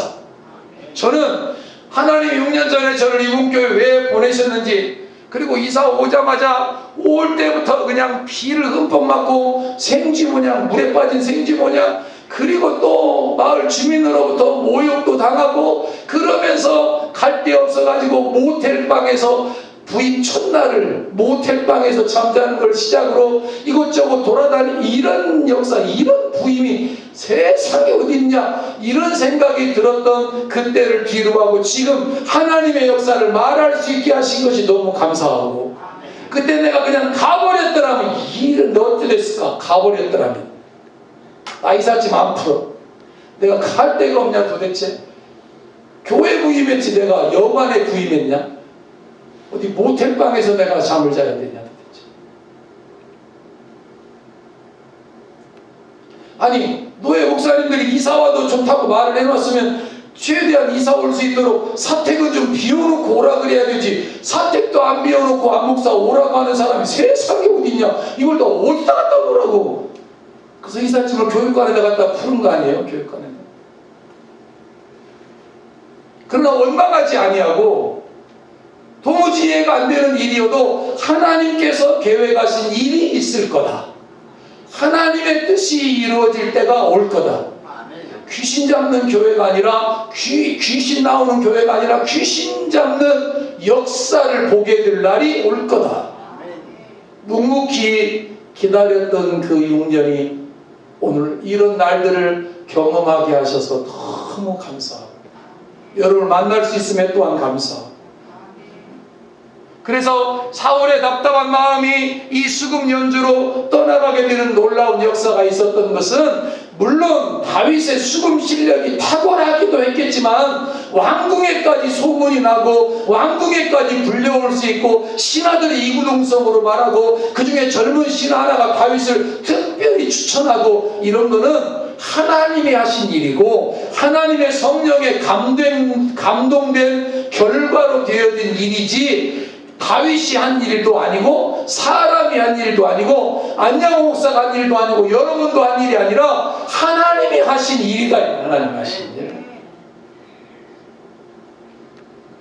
저는 하나님이 6년 전에 저를 이분교회 왜 보내셨는지, 그리고 이사 오자마자 올 때부터 그냥 비를 흠뻑 맞고 생쥐 모양, 물에 빠진 생쥐 모양, 그리고 또 마을 주민으로부터 모욕도 당하고 그러면서 갈 데 없어가지고 모텔방에서 부인 첫날을 모텔방에서 잠자는 걸 시작으로 이것저것 돌아다니는 이런 역사, 이런 부임이 세상에 어딨냐 이런 생각이 들었던 그때를 뒤로하고 지금 하나님의 역사를 말할 수 있게 하신 것이 너무 감사하고, 그때 내가 그냥 가버렸더라면 이 일은 어떻게 됐을까? 가버렸더라면 나이 살찌면 안 풀어. 내가 갈 데가 없냐 도대체? 교회 부임했지 내가 여관에 부임했냐? 어디 모텔방에서 내가 잠을 자야 되냐 도대체. 아니 노예 목사님들이 이사와도 좋다고 말을 해놨으면 최대한 이사 올 수 있도록 사택은 좀 비워놓고 오라 그래야 되지. 사택도 안 비워놓고 안 목사 오라고 하는 사람이 세상에 어딨냐. 이걸 또 어디다 갖다 놓으라고. 그래서 이삿짐을 교육관에다 갖다 푸는 거 아니에요? 교육관에다. 그러나 원망하지 아니하고 도무지 이해가 안 되는 일이어도 하나님께서 계획하신 일이 있을 거다. 하나님의 뜻이 이루어질 때가 올 거다. 귀신 잡는 교회가 아니라 귀신 나오는 교회가 아니라 귀신 잡는 역사를 보게 될 날이 올 거다. 묵묵히 기다렸던 그 6년이 오늘 이런 날들을 경험하게 하셔서 너무 감사하고, 여러분을 만날 수 있음에 또한 감사하고, 그래서 사울의 답답한 마음이 이 수금 연주로 떠나가게 되는 놀라운 역사가 있었던 것은 물론 다윗의 수금 실력이 탁월하기도 했겠지만 왕궁에까지 소문이 나고 왕궁에까지 불려올 수 있고 신하들이 이구동성으로 말하고 그 중에 젊은 신하 하나가 다윗을 특별히 추천하고 이런 거는 하나님이 하신 일이고 하나님의 성령에 감동된 결과로 되어진 일이지 다윗이 한 일도 아니고 사람이 한 일도 아니고 안양호 목사가 한 일도 아니고 여러분도 한 일이 아니라 하나님이 하신 일이다. 하나님이 하신 일.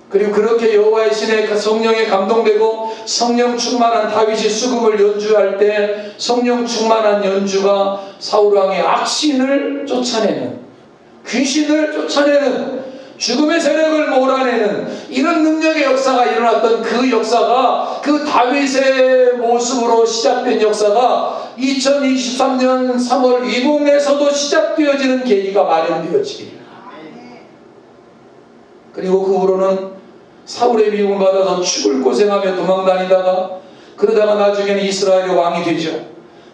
그리고 그렇게 여호와의 신의 성령에 감동되고 성령 충만한 다윗이 수금을 연주할 때 성령 충만한 연주가 사울왕의 악신을 쫓아내는, 귀신을 쫓아내는, 죽음의 세력을 몰아내는 이런 능력의 역사가 일어났던 그 역사가, 그 다윗의 모습으로 시작된 역사가 2023년 3월 위봉에서도 시작되어지는 계기가 마련되어지기를. 그리고 그 후로는 사울의 미움을 받아서 죽을 고생하며 도망다니다가 그러다가 나중에는 이스라엘의 왕이 되죠.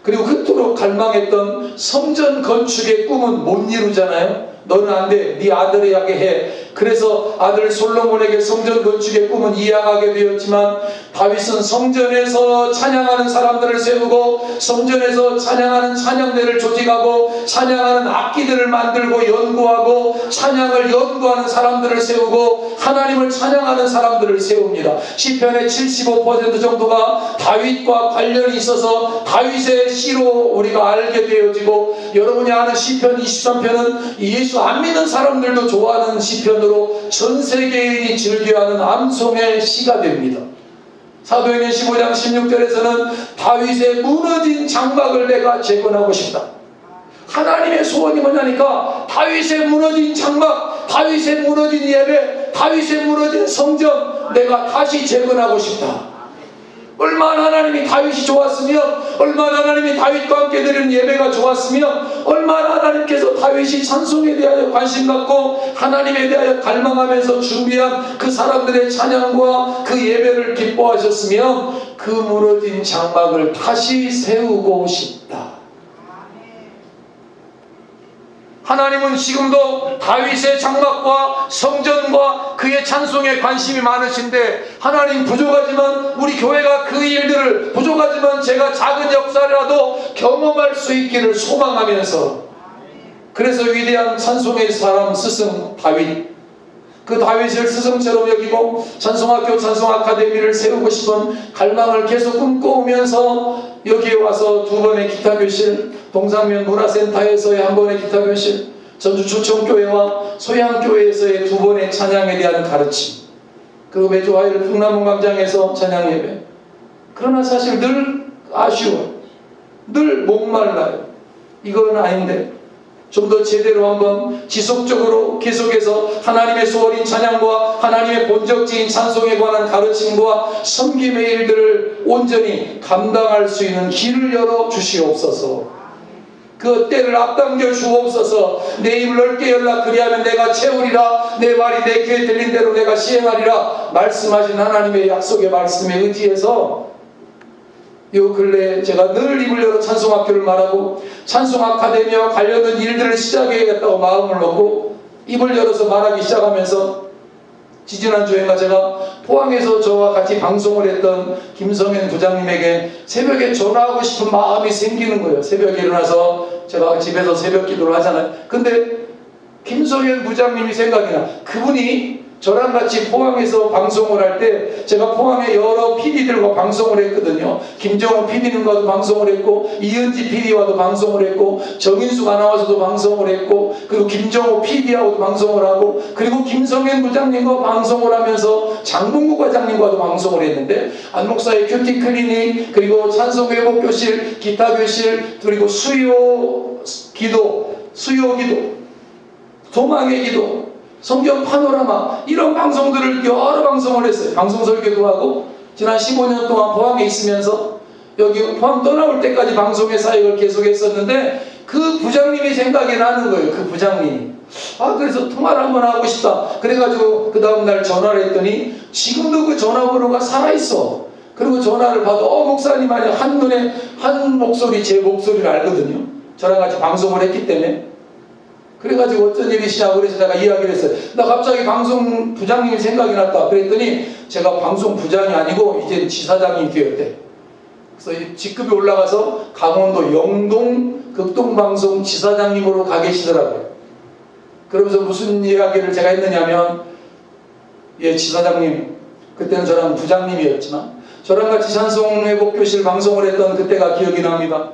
그리고 그토록 갈망했던 성전 건축의 꿈은 못 이루잖아요. 너는 안 돼. 네 아들에게 해. 그래서 아들 솔로몬에게 성전 건축의 꿈은 이양하게 되었지만 다윗은 성전에서 찬양하는 사람들을 세우고 성전에서 찬양하는 찬양대를 조직하고 찬양하는 악기들을 만들고 연구하고 찬양을 연구하는 사람들을 세우고 하나님을 찬양하는 사람들을 세웁니다. 시편의 75% 정도가 다윗과 관련이 있어서 다윗의 시로 우리가 알게 되어지고, 여러분이 아는 시편 23편은 예수 안 믿는 사람들도 좋아하는 시편으로 전 세계인이 즐겨하는 암송의 시가 됩니다. 사도행전 15장 16절에서는 다윗의 무너진 장막을 내가 재건하고 싶다. 하나님의 소원이 뭐냐니까 다윗의 무너진 장막, 다윗의 무너진 예배, 다윗의 무너진 성전 내가 다시 재건하고 싶다. 얼마나 하나님이 다윗이 좋았으면, 얼마나 하나님이 다윗과 함께 드리는 예배가 좋았으면, 얼마나 하나님께서 다윗 다윗이 찬송에 대하여 관심 갖고 하나님에 대하여 갈망하면서 준비한 그 사람들의 찬양과 그 예배를 기뻐하셨으며 그 무너진 장막을 다시 세우고 싶다. 하나님은 지금도 다윗의 장막과 성전과 그의 찬송에 관심이 많으신데, 하나님 부족하지만 우리 교회가 그 일들을, 부족하지만 제가 작은 역사라도 경험할 수 있기를 소망하면서, 그래서 위대한 찬송의 사람 스승 다윗, 그 다윗을 스승처럼 여기고 찬송학교 찬송아카데미를 세우고 싶은 갈망을 계속 꿈꿔오면서 여기에 와서 2번의 기타교실, 동상면 문화센터에서의 1번의 기타교실, 전주 초청교회와 소양교회에서의 2번의 찬양에 대한 가르침, 그리고 매주 화요일 풍남문광장에서 찬양 예배. 그러나 사실 늘 아쉬워요. 늘 목말라요. 이건 아닌데 좀 더 제대로 한번 지속적으로 계속해서 하나님의 수월인 찬양과 하나님의 본적지인 찬송에 관한 가르침과 섬김의 일들을 온전히 감당할 수 있는 길을 열어 주시옵소서. 그 때를 앞당겨 주옵소서. 내 입을 넓게 열라 그리하면 내가 채우리라. 내 말이 내 귀에 들린 대로 내가 시행하리라 말씀하신 하나님의 약속의 말씀에 의지해서 요 근래에 제가 늘 입을 열어 찬송학교를 말하고 찬송 아카데미와 관련된 일들을 시작해야겠다고 마음을 먹고 입을 열어서 말하기 시작하면서, 지지난주에가 제가 포항에서 저와 같이 방송을 했던 김성현 부장님에게 새벽에 전화하고 싶은 마음이 생기는 거예요. 새벽에 일어나서 제가 집에서 새벽 기도를 하잖아요. 근데 김성현 부장님이 생각이 나. 그분이 저랑 같이 포항에서 방송을 할 때 제가 포항에 여러 PD들과 방송을 했거든요. 김정호 PD님과도 방송을 했고, 이은지 PD와도 방송을 했고, 정인숙 아나운서도 방송을 했고, 그리고 김정호 PD하고도 방송을 하고, 그리고 김성현 부장님과 방송을 하면서 장봉구 과장님과도 방송을 했는데, 안 목사의 큐티 클리닉, 그리고 찬송 회복 교실, 기타 교실, 그리고 수요 기도, 소망의 기도, 성경 파노라마, 이런 방송들을 여러 방송을 했어요. 방송 설교도 하고, 지난 15년 동안 포항에 있으면서 여기 포항 떠나올 때까지 방송의 사역을 계속 했었는데, 그 부장님이 생각이 나는 거예요. 그 부장님이. 그래서 통화를 한번 하고 싶다. 그래가지고 그 다음날 전화를 했더니 지금도 그 전화번호가 살아있어. 그리고 전화를 받아, 목사님 아니, 한눈에 한 목소리, 제 목소리를 알거든요. 저랑 같이 방송을 했기 때문에. 그래가지고 어떤 일이시냐고 그래서 제가 이야기를 했어요. 나 갑자기 방송 부장님이 생각이 났다. 그랬더니 제가 방송 부장이 아니고 이제 지사장이 되었대. 그래서 직급이 올라가서 강원도 영동 극동방송 지사장님으로 가 계시더라고요. 그러면서 무슨 이야기를 제가 했느냐면, 지사장님, 그때는 저랑 부장님이었지만 저랑 같이 찬송회복교실 방송을 했던 그때가 기억이 납니다.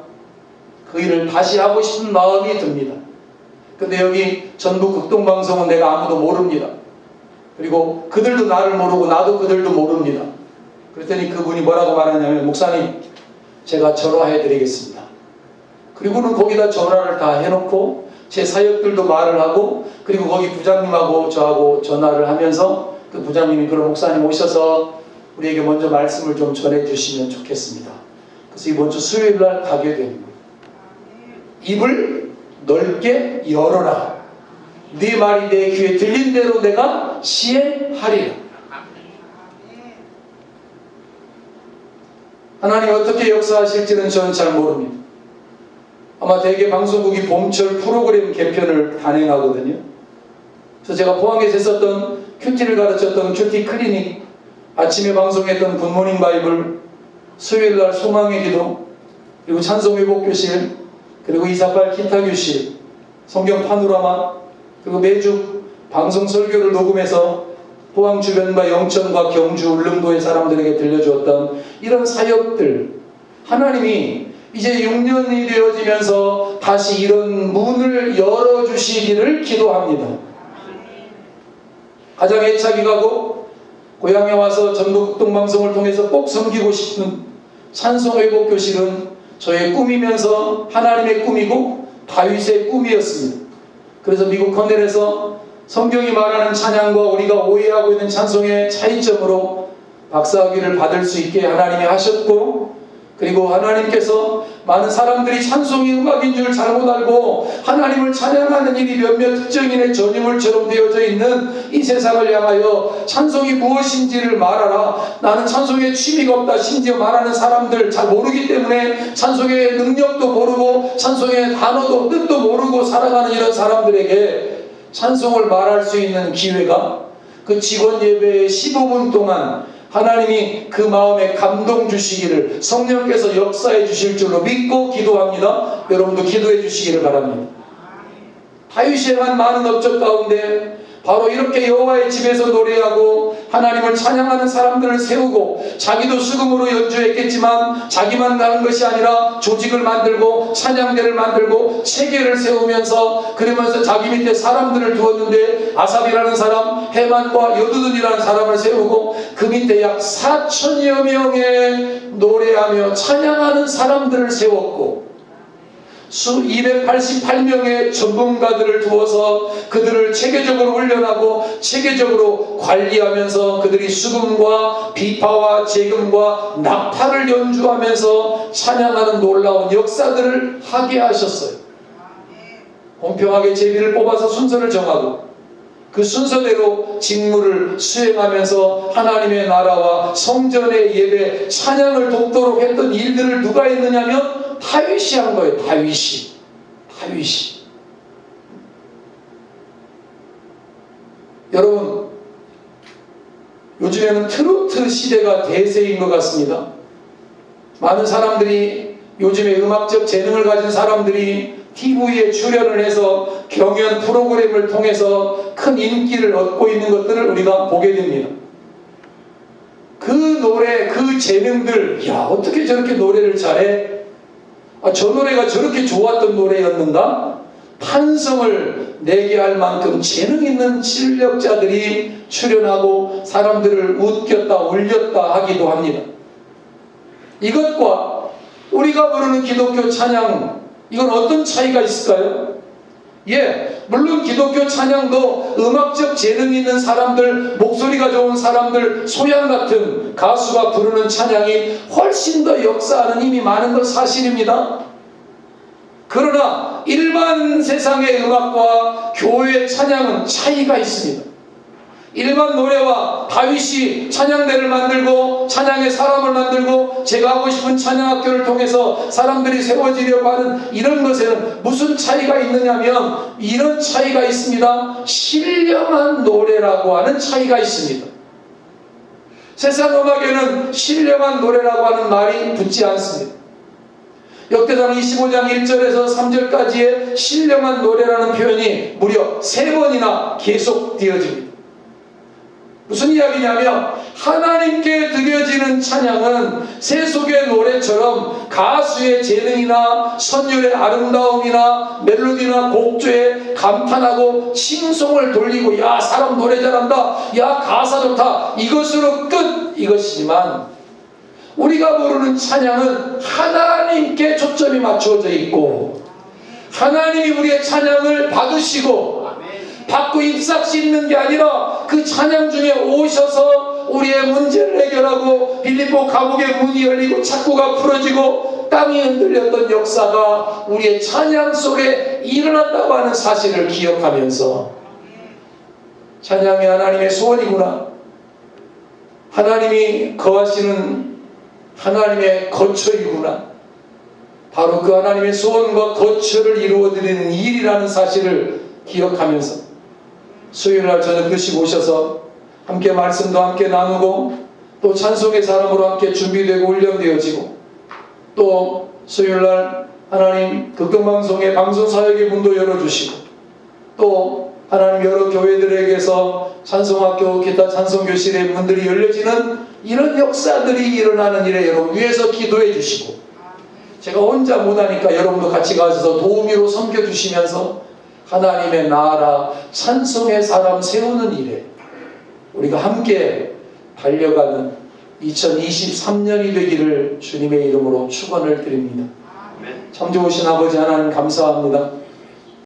그 일을 다시 하고 싶은 마음이 듭니다. 근데 여기 전북 극동방송은 내가 아무도 모릅니다. 그리고 그들도 나를 모르고 나도 그들도 모릅니다. 그랬더니 그분이 뭐라고 말하냐면, 목사님, 제가 전화해 드리겠습니다. 그리고는 거기다 전화를 다 해놓고 제 사역들도 말을 하고, 그리고 거기 부장님하고 저하고 전화를 하면서 그 부장님이, 그럼 목사님 오셔서 우리에게 먼저 말씀을 좀 전해 주시면 좋겠습니다. 그래서 이번 주 수요일 날 가게 됩니다. 입을 넓게 열어라. 네 말이 내 귀에 들린 대로 내가 시행하리라. 하나님 어떻게 역사하실지는 저는 잘 모릅니다. 아마 대개 방송국이 봄철 프로그램 개편을 단행하거든요. 그래서 제가 포항에서 했었던 큐티를 가르쳤던 큐티 클리닉, 아침에 방송했던 굿모닝 바이블, 수요일날 소망의 기도, 그리고 찬송 회복 교실, 그리고 248 기타 교실, 성경 파노라마, 그리고 매주 방송 설교를 녹음해서 포항 주변과 영천과 경주, 울릉도의 사람들에게 들려주었던 이런 사역들, 하나님이 이제 6년이 되어지면서 다시 이런 문을 열어주시기를 기도합니다. 가장 애착이 가고 고향에 와서 전북 극동방송을 통해서 꼭 섬기고 싶은 찬송회복교실은 저의 꿈이면서 하나님의 꿈이고 다윗의 꿈이었습니다. 그래서 미국 커넬에서 성경이 말하는 찬양과 우리가 오해하고 있는 찬송의 차이점으로 박사학위를 받을 수 있게 하나님이 하셨고, 그리고 하나님께서 많은 사람들이 찬송이 음악인 줄 잘못 알고 하나님을 찬양하는 일이 몇몇 특정인의 전유물처럼 되어져 있는 이 세상을 향하여 찬송이 무엇인지를 말하라. 나는 찬송에 취미가 없다. 심지어 말하는 사람들 잘 모르기 때문에 찬송의 능력도 모르고 찬송의 단어도 뜻도 모르고 살아가는 이런 사람들에게 찬송을 말할 수 있는 기회가 그 직원 예배의 15분 동안 하나님이 그 마음에 감동 주시기를 성령께서 역사해 주실 줄로 믿고 기도합니다. 여러분도 기도해 주시기를 바랍니다. 다윗이 행한 많은 업적 가운데 바로 이렇게 여호와의 집에서 노래하고 하나님을 찬양하는 사람들을 세우고 자기도 수금으로 연주했겠지만 자기만 가는 것이 아니라 조직을 만들고 찬양대를 만들고 체계를 세우면서 그러면서 자기 밑에 사람들을 두었는데 아삽이라는 사람, 헤만과 여두둔이라는 사람을 세우고 그 밑에 약 4천여 명의 노래하며 찬양하는 사람들을 세웠고 수 288명의 전문가들을 두어서 그들을 체계적으로 훈련하고 체계적으로 관리하면서 그들이 수금과 비파와 재금과 나팔을 연주하면서 찬양하는 놀라운 역사들을 하게 하셨어요. 공평하게 제비를 뽑아서 순서를 정하고 그 순서대로 직무를 수행하면서 하나님의 나라와 성전의 예배, 찬양을 돕도록 했던 일들을 누가 했느냐면 다윗이 한 거예요. 다윗이. 여러분, 요즘에는 트로트 시대가 대세인 것 같습니다. 많은 사람들이 요즘에 음악적 재능을 가진 사람들이 TV에 출연을 해서 경연 프로그램을 통해서 큰 인기를 얻고 있는 것들을 우리가 보게 됩니다. 그 노래, 그 재능들, 야, 어떻게 저렇게 노래를 잘해? 저 노래가 저렇게 좋았던 노래였는가? 탄성을 내게 할 만큼 재능 있는 실력자들이 출연하고 사람들을 웃겼다, 울렸다 하기도 합니다. 이것과 우리가 부르는 기독교 찬양, 이건 어떤 차이가 있을까요? 물론 기독교 찬양도 음악적 재능 있는 사람들, 목소리가 좋은 사람들, 소양 같은 가수가 부르는 찬양이 훨씬 더 역사하는 힘이 많은 건 사실입니다. 그러나 일반 세상의 음악과 교회 찬양은 차이가 있습니다. 일반 노래와 다윗이 찬양대를 만들고 찬양의 사람을 만들고 제가 하고 싶은 찬양학교를 통해서 사람들이 세워지려고 하는 이런 것에는 무슨 차이가 있느냐면 이런 차이가 있습니다. 신령한 노래라고 하는 차이가 있습니다. 세상 음악에는 신령한 노래라고 하는 말이 붙지 않습니다. 역대상 25장 1절에서 3절까지의 신령한 노래라는 표현이 무려 3번이나 계속되어집니다. 무슨 이야기냐면 하나님께 드려지는 찬양은 세속의 노래처럼 가수의 재능이나 선율의 아름다움이나 멜로디나 곡조에 감탄하고 칭송을 돌리고 야 사람 노래 잘한다, 야 가사 좋다, 이것으로 끝, 이것이지만 우리가 부르는 찬양은 하나님께 초점이 맞추어져 있고 하나님이 우리의 찬양을 받으시고 받고 입싹 씻는 게 아니라 그 찬양 중에 오셔서 우리의 문제를 해결하고 빌립보 감옥의 문이 열리고 착고가 풀어지고 땅이 흔들렸던 역사가 우리의 찬양 속에 일어났다고 하는 사실을 기억하면서 찬양이 하나님의 소원이구나, 하나님이 거하시는 하나님의 거처이구나, 바로 그 하나님의 소원과 거처를 이루어드리는 일이라는 사실을 기억하면서 수요일날 저녁 드시고 오셔서 함께 말씀도 함께 나누고 또 찬송의 사람으로 함께 준비되고 훈련되어지고 또 수요일날 하나님 극동방송의 방송사역의 문도 열어주시고 또 하나님 여러 교회들에게서 찬송학교 기타 찬송교실의 문들이 열려지는 이런 역사들이 일어나는 일에 여러분 위해서 기도해 주시고 제가 혼자 못하니까 여러분도 같이 가셔서 도우미로 섬겨주시면서 하나님의 나라 찬송의 사람 세우는 일에 우리가 함께 달려가는 2023년이 되기를 주님의 이름으로 축원을 드립니다. 참 좋으신 아버지 하나님 감사합니다.